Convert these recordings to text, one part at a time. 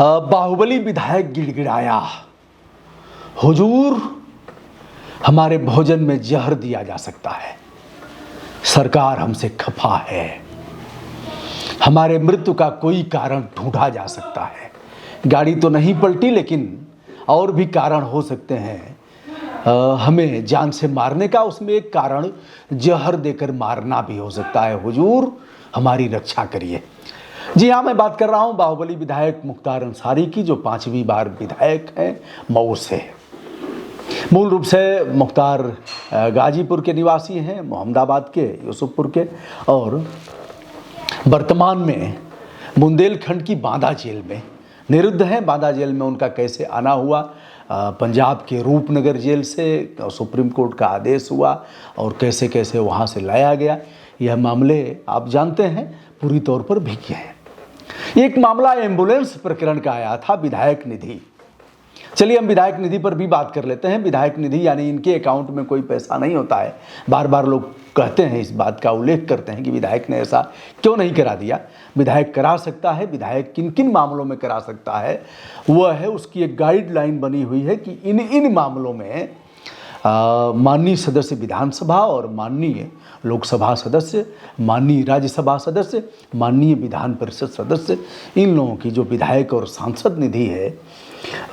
बाहुबली विधायक गिड़गिड़ाया, हुजूर हमारे भोजन में जहर दिया जा सकता है, सरकार हमसे खफा है, हमारे मृत्यु का कोई कारण ढूंढा जा सकता है। गाड़ी तो नहीं पलटी लेकिन और भी कारण हो सकते हैं, हमें जान से मारने का उसमें एक कारण जहर देकर मारना भी हो सकता है, हुजूर हमारी रक्षा करिए। जी हाँ, मैं बात कर रहा हूँ बाहुबली विधायक मुख्तार अंसारी की, जो 5वीं बार विधायक हैं मऊ से। मूल रूप से मुख्तार गाजीपुर के निवासी हैं, मोहम्मदाबाद के, यूसुफपुर के, और वर्तमान में बुंदेलखंड की बांदा जेल में निरुद्ध हैं। बांदा जेल में उनका कैसे आना हुआ, पंजाब के रूपनगर जेल से सुप्रीम कोर्ट का आदेश हुआ और कैसे कैसे वहाँ से लाया गया, यह मामले आप जानते हैं पूरी तौर पर भिगे हैं। एक मामला एम्बुलेंस प्रकरण का आया था, विधायक निधि। चलिए हम विधायक निधि पर भी बात कर लेते हैं। विधायक निधि यानी इनके अकाउंट में कोई पैसा नहीं होता है। बार बार लोग कहते हैं, इस बात का उल्लेख करते हैं कि विधायक ने ऐसा क्यों नहीं करा दिया। विधायक करा सकता है, विधायक किन किन मामलों में करा सकता है वह है, उसकी एक गाइडलाइन बनी हुई है कि इन मामलों में माननीय सदस्य विधानसभा और माननीय लोकसभा सदस्य, माननीय राज्यसभा सदस्य, माननीय विधान परिषद सदस्य, इन लोगों की जो विधायक और सांसद निधि है,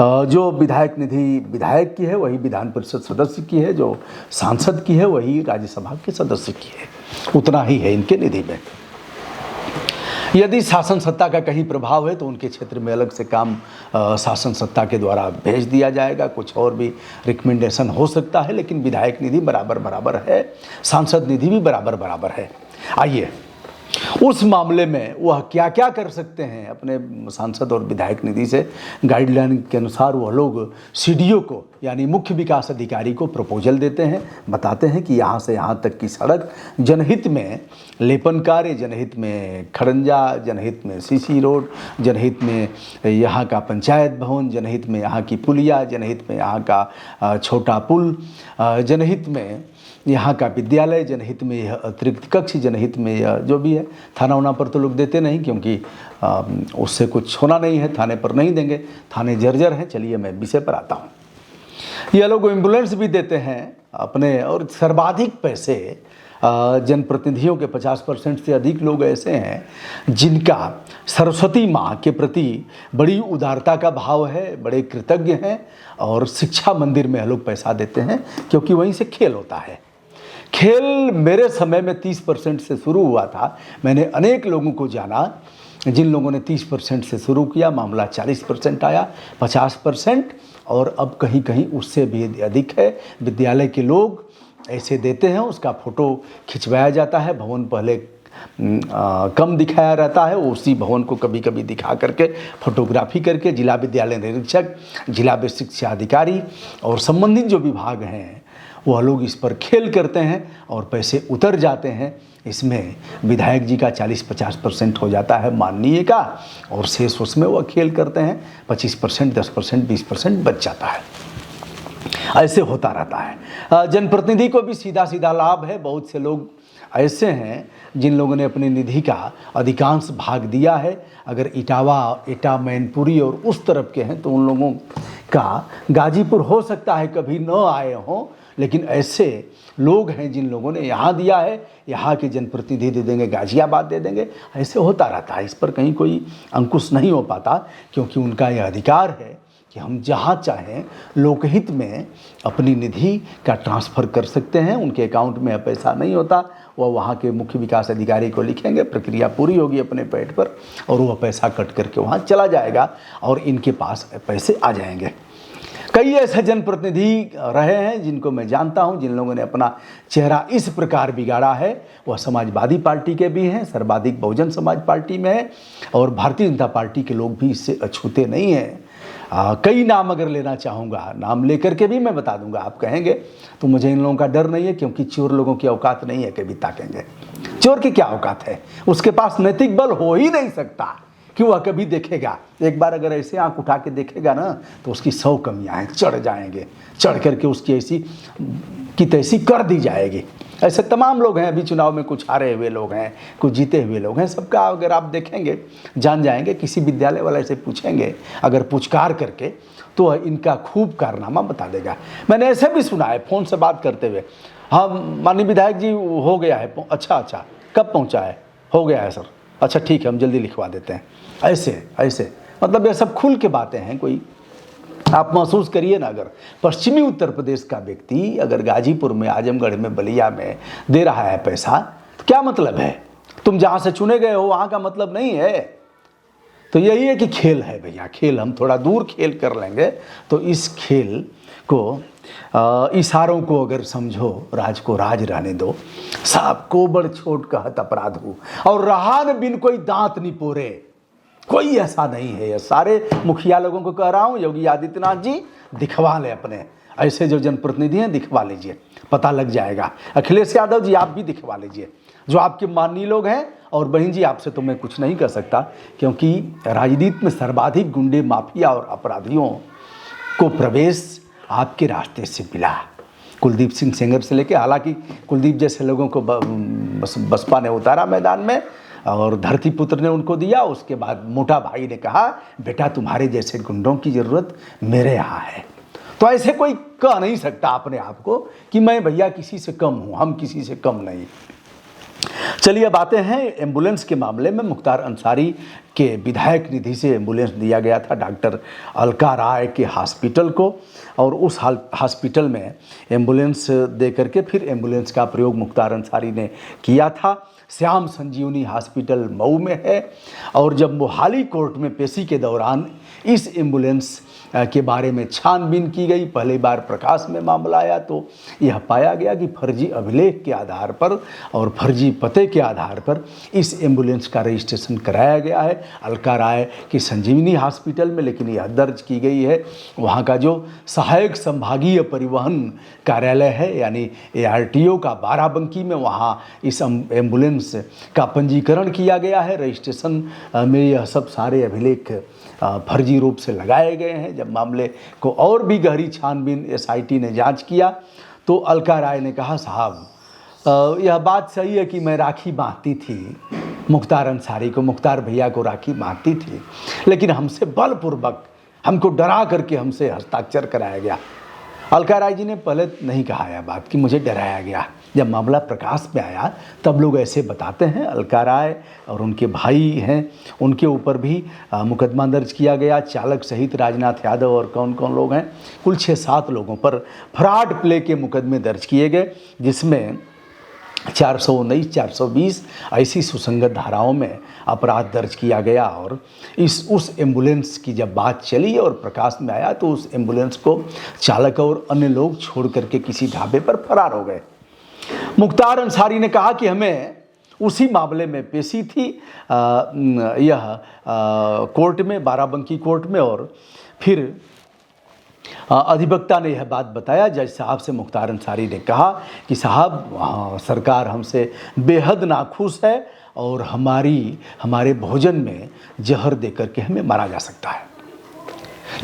जो विधायक निधि विधायक की है वही विधान परिषद सदस्य की है, जो सांसद की है वही राज्यसभा के सदस्य की है, उतना ही है इनके निधि में। यदि शासन सत्ता का कहीं प्रभाव है तो उनके क्षेत्र में अलग से काम शासन सत्ता के द्वारा भेज दिया जाएगा, कुछ और भी रिकमेंडेशन हो सकता है, लेकिन विधायक निधि बराबर बराबर है, सांसद निधि भी बराबर बराबर है। आइए उस मामले में वह क्या क्या कर सकते हैं अपने सांसद और विधायक निधि से। गाइडलाइन के अनुसार वह लोग सीडीओ को यानी मुख्य विकास अधिकारी को प्रपोजल देते हैं, बताते हैं कि यहाँ से यहाँ तक की सड़क जनहित में लेपन कार्य, जनहित में खड़ंजा, जनहित में सीसी रोड, जनहित में यहाँ का पंचायत भवन, जनहित में यहाँ की पुलिया, जनहित में यहाँ का छोटा पुल, जनहित में यहाँ का विद्यालय, जनहित में यह अतिरिक्त कक्ष, जनहित में यह जो भी है। थाना उना पर तो लोग देते नहीं क्योंकि उससे कुछ होना नहीं है, थाने पर नहीं देंगे, थाने जर्जर हैं। चलिए मैं विषय पर आता हूँ। यह लोग एम्बुलेंस भी देते हैं अपने, और सर्वाधिक पैसे जनप्रतिनिधियों के 50% से अधिक लोग ऐसे हैं जिनका सरस्वती माँ के प्रति बड़ी उदारता का भाव है, बड़े कृतज्ञ हैं, और शिक्षा मंदिर में लोग पैसा देते हैं क्योंकि वहीं से खेल होता है। खेल मेरे समय में 30% से शुरू हुआ था। मैंने अनेक लोगों को जाना जिन लोगों ने 30% से शुरू किया, मामला 40% आया, 50%, और अब कहीं कहीं उससे भी अधिक है। विद्यालय के लोग ऐसे देते हैं, उसका फ़ोटो खिंचवाया जाता है। भवन पहले कम दिखाया रहता है, उसी भवन को कभी कभी दिखा करके फोटोग्राफी करके जिला विद्यालय निरीक्षक, जिला बेसिक शिक्षा अधिकारी और संबंधित जो विभाग हैं वह लोग इस पर खेल करते हैं और पैसे उतर जाते हैं। इसमें विधायक जी का 40-50% हो जाता है माननीय का, और शेष उसमें वह खेल करते हैं। 25%, 10%, 20% बच जाता है। ऐसे होता रहता है। जनप्रतिनिधि को भी सीधा सीधा लाभ है। बहुत से लोग ऐसे हैं जिन लोगों ने अपनी निधि का अधिकांश भाग दिया है। अगर इटावा, एटा, मैनपुरी और उस तरफ के हैं तो उन लोगों का गाजीपुर हो सकता है कभी न आए हों, लेकिन ऐसे लोग हैं जिन लोगों ने यहाँ दिया है, यहाँ के जनप्रतिनिधि दे देंगे, गाजियाबाद दे देंगे। ऐसे होता रहता है। इस पर कहीं कोई अंकुश नहीं हो पाता क्योंकि उनका यह अधिकार है कि हम जहाँ चाहें लोकहित में अपनी निधि का ट्रांसफ़र कर सकते हैं। उनके अकाउंट में पैसा नहीं होता, वह वहाँ के मुख्य विकास अधिकारी को लिखेंगे, प्रक्रिया पूरी होगी अपने पेट पर, और वह पैसा कट करके वहाँ चला जाएगा और इनके पास पैसे आ जाएंगे। कई ऐसे जनप्रतिनिधि रहे हैं जिनको मैं जानता हूं, जिन लोगों ने अपना चेहरा इस प्रकार बिगाड़ा है। वह समाजवादी पार्टी के भी हैं, सर्वाधिक बहुजन समाज पार्टी में है, और भारतीय जनता पार्टी के लोग भी इससे अछूते नहीं हैं। कई नाम अगर लेना चाहूँगा, नाम लेकर के भी मैं बता दूंगा। आप कहेंगे तो मुझे इन लोगों का डर नहीं है क्योंकि चोर लोगों की औकात नहीं है। कभी ताकेंगे चोर की क्या औकात है, उसके पास नैतिक बल हो ही नहीं सकता कि वह कभी देखेगा। एक बार अगर ऐसे आंख उठा के देखेगा ना तो उसकी 100 कमियां चढ़ जाएंगे, चढ़ करके उसकी ऐसी की तैसी कर दी जाएगी। ऐसे तमाम लोग हैं, अभी चुनाव में कुछ हारे हुए लोग हैं, कुछ जीते हुए लोग हैं। सबका अगर आप देखेंगे जान जाएंगे, किसी विद्यालय वाले से पूछेंगे अगर पुचकार करके तो इनका खूब कारनामा बता देगा। मैंने ऐसे भी सुना है फ़ोन से बात करते हुए, हाँ माननीय विधायक जी हो गया है, अच्छा कब पहुंचा है, हो गया है सर, अच्छा ठीक है हम जल्दी लिखवा देते हैं। ऐसे मतलब ये सब खुल के बातें हैं। कोई आप महसूस करिए ना, अगर पश्चिमी उत्तर प्रदेश का व्यक्ति अगर गाजीपुर में, आजमगढ़ में, बलिया में दे रहा है पैसा, तो क्या मतलब है? तुम जहाँ से चुने गए हो वहाँ का मतलब नहीं है। तो यही है कि खेल है भैया, खेल। हम थोड़ा दूर खेल कर लेंगे तो इस खेल को इशारों को अगर समझो, राज को राज रहने दो, साहब को बड़ छोट कहत अपराध हो, और रहा न बिन कोई दांत नहीं पोरे। कोई ऐसा नहीं है। ये सारे मुखिया लोगों को कह रहा हूँ, योगी आदित्यनाथ जी दिखवा लें अपने ऐसे जो जनप्रतिनिधि हैं, दिखवा लीजिए, पता लग जाएगा। अखिलेश यादव जी आप भी दिखवा लीजिए, जो आपके माननीय लोग हैं। और बहन जी आपसे तो मैं कुछ नहीं कर सकता, क्योंकि राजनीति में सर्वाधिक गुंडे, माफिया और अपराधियों को प्रवेश आपके रास्ते से मिला। कुलदीप सिंह सेंगर से लेके, हालांकि कुलदीप जैसे लोगों को बसपा ने उतारा मैदान में और धरती पुत्र ने उनको दिया। उसके बाद मोटा भाई ने कहा बेटा तुम्हारे जैसे गुंडों की ज़रूरत मेरे यहाँ है। तो ऐसे कोई कह नहीं सकता अपने आप को कि मैं भैया किसी से कम हूँ, हम किसी से कम नहीं। चलिए अब आते हैं एम्बुलेंस के मामले में। मुख्तार अंसारी के विधायक निधि से एम्बुलेंस दिया गया था डॉक्टर अलका राय के हॉस्पिटल को, और उस हॉस्पिटल में एम्बुलेंस दे करके फिर एम्बुलेंस का प्रयोग मुख्तार अंसारी ने किया था। श्याम संजीवनी हॉस्पिटल मऊ में है। और जब मोहाली कोर्ट में पेशी के दौरान इस एम्बुलेंस के बारे में छानबीन की गई, पहली बार प्रकाश में मामला आया, तो यह पाया गया कि फर्जी अभिलेख के आधार पर और फर्जी पते के आधार पर इस एम्बुलेंस का रजिस्ट्रेशन कराया गया है अलका राय की संजीवनी हॉस्पिटल में। लेकिन यह दर्ज की गई है वहाँ का जो सहायक संभागीय परिवहन कार्यालय है, यानी ARTO का बाराबंकी में, वहाँ इस एम्बुलेंस का पंजीकरण किया गया है। रजिस्ट्रेशन में यह सब सारे अभिलेख फर्जी रूप से लगाए गए हैं। जब मामले को और भी गहरी छानबीन SIT ने जांच किया तो अलका राय ने कहा साहब यह बात सही है कि मैं राखी बांधती थी मुख्तार अंसारी को, मुख्तार भैया को राखी बांधती थी, लेकिन हमसे बलपूर्वक, हमको डरा करके हमसे हस्ताक्षर कराया गया। अलका राय जी ने पहले नहीं कहा यह बात कि मुझे डराया गया। जब मामला प्रकाश में आया तब लोग ऐसे बताते हैं। अलका राय और उनके भाई हैं, उनके ऊपर भी मुकदमा दर्ज किया गया। चालक सहित राजनाथ यादव और कौन कौन लोग हैं, कुल 6-7 लोगों पर फ्रॉड प्ले के मुकदमे दर्ज किए गए, जिसमें 419, 420 ऐसी सुसंगत धाराओं में अपराध दर्ज किया गया। और उस एम्बुलेंस की जब बात चली और प्रकाश में आया तो उस एम्बुलेंस को चालक और अन्य लोग छोड़ करके किसी ढाबे पर फरार हो गए। मुख्तार अंसारी ने कहा कि हमें उसी मामले में पेशी थी यह कोर्ट में, बाराबंकी कोर्ट में, और फिर अधिवक्ता ने यह बात बताया जज साहब से। मुख्तार अंसारी ने कहा कि साहब सरकार हमसे बेहद नाखुश है और हमारे भोजन में जहर देकर के हमें मारा जा सकता है।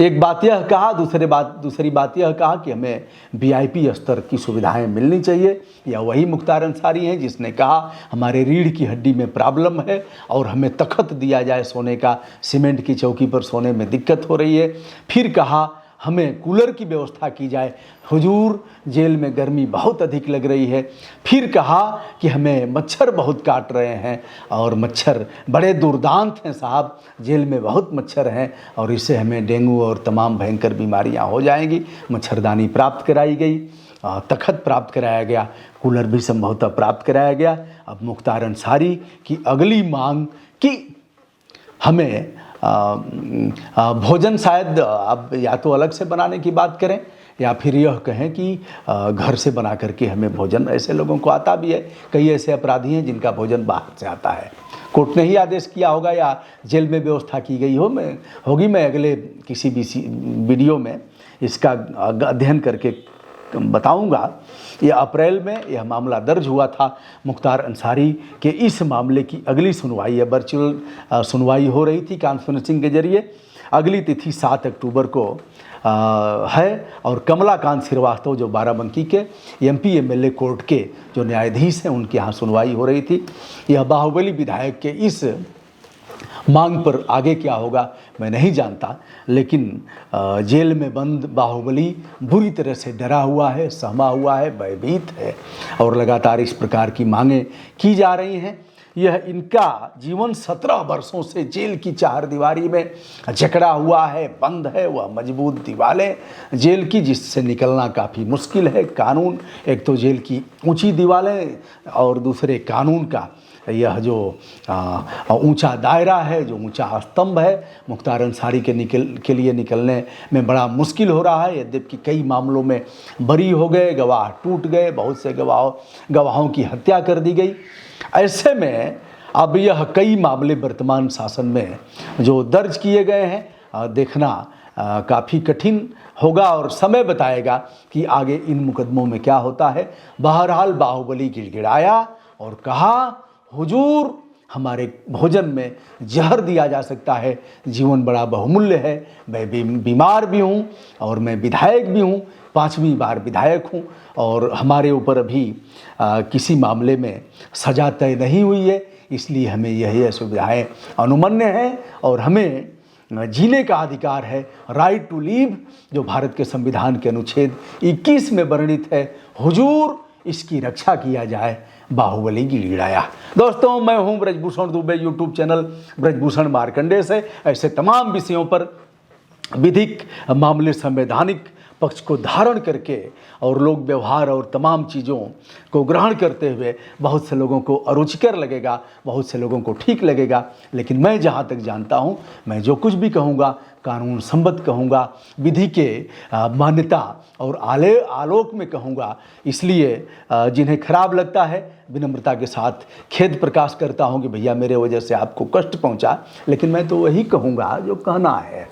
एक बात यह कहा, दूसरी बात यह कहा कि हमें VIP स्तर की सुविधाएं मिलनी चाहिए। या वही मुख्तार अंसारी हैं जिसने कहा हमारे रीढ़ की हड्डी में प्रॉब्लम है और हमें तख्त दिया जाए सोने का, सीमेंट की चौकी पर सोने में दिक्कत हो रही है। फिर कहा हमें कूलर की व्यवस्था की जाए, हुजूर जेल में गर्मी बहुत अधिक लग रही है। फिर कहा कि हमें मच्छर बहुत काट रहे हैं और मच्छर बड़े दुर्दांत हैं साहब, जेल में बहुत मच्छर हैं और इससे हमें डेंगू और तमाम भयंकर बीमारियां हो जाएंगी। मच्छरदानी प्राप्त कराई गई, तख्त प्राप्त कराया गया, कूलर भी संभवतः प्राप्त कराया गया। अब मुख्तार अंसारी की अगली मांग कि हमें भोजन शायद अब या तो अलग से बनाने की बात करें या फिर यह कहें कि घर से बना करके हमें भोजन, ऐसे लोगों को आता भी है, कई ऐसे अपराधी हैं जिनका भोजन बाहर से आता है। कोर्ट ने ही आदेश किया होगा या जेल में व्यवस्था की गई होगी। मैं अगले किसी भी वीडियो में इसका अध्ययन करके बताऊंगा। यह अप्रैल में यह मामला दर्ज हुआ था। मुख्तार अंसारी के इस मामले की अगली सुनवाई है, वर्चुअल सुनवाई हो रही थी कॉन्फ्रेंसिंग के जरिए। अगली तिथि 7 अक्टूबर को है और कमलाकांत श्रीवास्तव जो बाराबंकी के MP MLA कोर्ट के जो न्यायाधीश हैं उनके यहाँ सुनवाई हो रही थी। यह बाहुबली विधायक के इस मांग पर आगे क्या होगा मैं नहीं जानता, लेकिन जेल में बंद बाहुबली बुरी तरह से डरा हुआ है, सहमा हुआ है, भयभीत है और लगातार इस प्रकार की मांगें की जा रही हैं। यह इनका जीवन 17 वर्षों से जेल की चारदीवारी में जकड़ा हुआ है, बंद है। वह मजबूत दीवारें जेल की, जिससे निकलना काफ़ी मुश्किल है। कानून, एक तो जेल की ऊंची दीवारें और दूसरे कानून का यह जो ऊंचा दायरा है, जो ऊंचा स्तंभ है, मुख्तार अंसारी के लिए निकलने में बड़ा मुश्किल हो रहा है। यद्यपि कई मामलों में बरी हो गए, गवाह टूट गए, बहुत से गवाहों की हत्या कर दी गई। ऐसे में अब यह कई मामले वर्तमान शासन में जो दर्ज किए गए हैं देखना काफ़ी कठिन होगा और समय बताएगा कि आगे इन मुकदमों में क्या होता है। बहरहाल बाहुबली गिड़गिड़ाया और कहा, हुजूर हमारे भोजन में जहर दिया जा सकता है, जीवन बड़ा बहुमूल्य है, मैं बीमार भी हूँ और मैं विधायक भी हूँ, 5वीं बार विधायक हूँ और हमारे ऊपर अभी किसी मामले में सज़ा तय नहीं हुई है, इसलिए हमें यही असुविधाएँ अनुमन्य हैं और हमें जीने का अधिकार है, राइट टू लीव, जो भारत के संविधान के अनुच्छेद 21 में वर्णित है। हुजूर इसकी रक्षा किया जाए, बाहुबली गिड़गिड़ाया। दोस्तों, मैं हूं ब्रजभूषण दुबे, यूट्यूब चैनल ब्रजभूषण मार्कंडेय से ऐसे तमाम विषयों पर विधिक मामले, संवैधानिक पक्ष को धारण करके और लोक व्यवहार और तमाम चीज़ों को ग्रहण करते हुए बहुत से लोगों को अरुचिकर लगेगा, बहुत से लोगों को ठीक लगेगा, लेकिन मैं जहाँ तक जानता हूँ, मैं जो कुछ भी कहूँगा कानून सम्मत कहूँगा, विधि के मान्यता और आलोक में कहूँगा। इसलिए जिन्हें खराब लगता है विनम्रता के साथ खेद प्रकाश करता हूँ कि भैया मेरे वजह से आपको कष्ट पहुँचा, लेकिन मैं तो वही कहूँगा जो कहना है।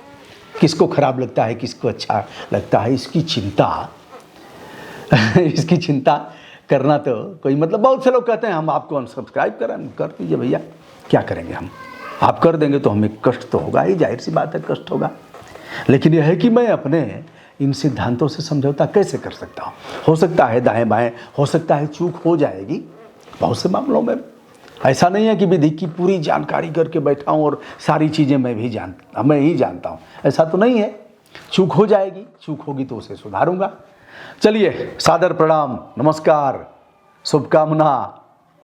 किसको खराब लगता है, किसको अच्छा लगता है, इसकी चिंता करना तो कोई मतलब। बहुत से लोग कहते हैं हम आपको अनसब्सक्राइब कर दीजिए भैया, क्या करेंगे हम, आप कर देंगे तो हमें कष्ट तो होगा ही, जाहिर सी बात है कष्ट होगा। लेकिन यह है कि मैं अपने इन सिद्धांतों से समझौता कैसे कर सकता हूँ। हो सकता है दाएं बाएं, हो सकता है चूक हो जाएगी, बहुत से मामलों में ऐसा नहीं है कि विधि की पूरी जानकारी करके बैठा हूँ और सारी चीज़ें मैं ही जानता हूँ, ऐसा तो नहीं है। चूक हो जाएगी, चूक होगी तो उसे सुधारूंगा। चलिए, सादर प्रणाम, नमस्कार, शुभकामना।